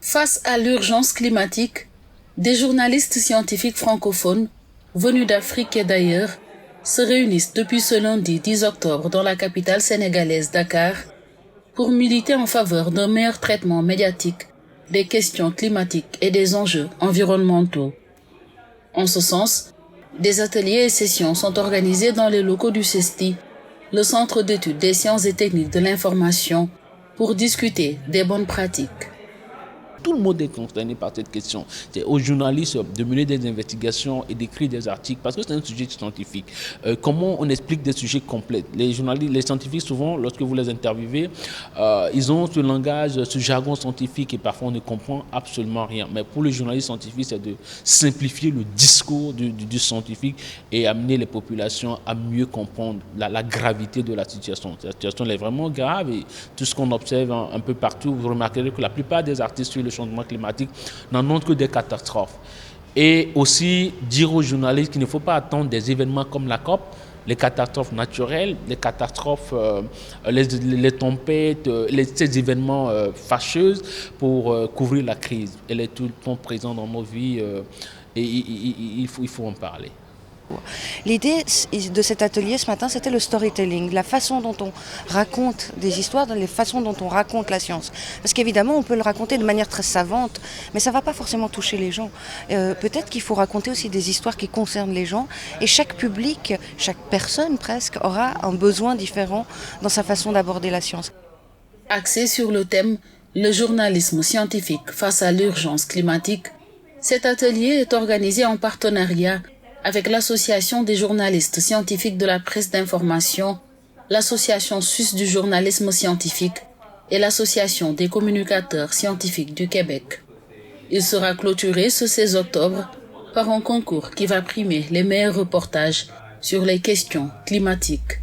Face à l'urgence climatique, des journalistes scientifiques francophones venus d'Afrique et d'ailleurs se réunissent depuis ce lundi 10 octobre dans la capitale sénégalaise Dakar pour militer en faveur d'un meilleur traitement médiatique des questions climatiques et des enjeux environnementaux. En ce sens, des ateliers et sessions sont organisés dans les locaux du CESTI, le Centre d'études des sciences et techniques de l'information, pour discuter des bonnes pratiques. Tout le monde est concerné par cette question. C'est aux journalistes de mener des investigations et d'écrire des articles parce que c'est un sujet scientifique. Comment on explique des sujets complets? Les journalistes, les scientifiques, souvent, lorsque vous les interviewez, ils ont ce langage, ce jargon scientifique et parfois on ne comprend absolument rien. Mais pour les journalistes scientifiques, c'est de simplifier le discours du scientifique et amener les populations à mieux comprendre la gravité de la situation. La situation est vraiment grave et tout ce qu'on observe un peu partout, vous remarquerez que la plupart des artistes sur le changement climatique n'en ont que des catastrophes. Et aussi dire aux journalistes qu'il ne faut pas attendre des événements comme la COP, les catastrophes naturelles, les catastrophes, les tempêtes, ces événements fâcheux pour couvrir la crise. Elle est tout le temps présente dans nos vies et il faut en parler. L'idée de cet atelier ce matin, c'était le storytelling, la façon dont on raconte des histoires, la façon dont on raconte la science. Parce qu'évidemment, on peut le raconter de manière très savante, mais ça ne va pas forcément toucher les gens. Peut-être qu'il faut raconter aussi des histoires qui concernent les gens, et chaque public, chaque personne presque, aura un besoin différent dans sa façon d'aborder la science. Axé sur le thème « Le journalisme scientifique face à l'urgence climatique », cet atelier est organisé en partenariat avec l'Association des journalistes scientifiques de la presse d'information, l'Association suisse du journalisme scientifique et l'Association des communicateurs scientifiques du Québec. Il sera clôturé ce 16 octobre par un concours qui va primer les meilleurs reportages sur les questions climatiques.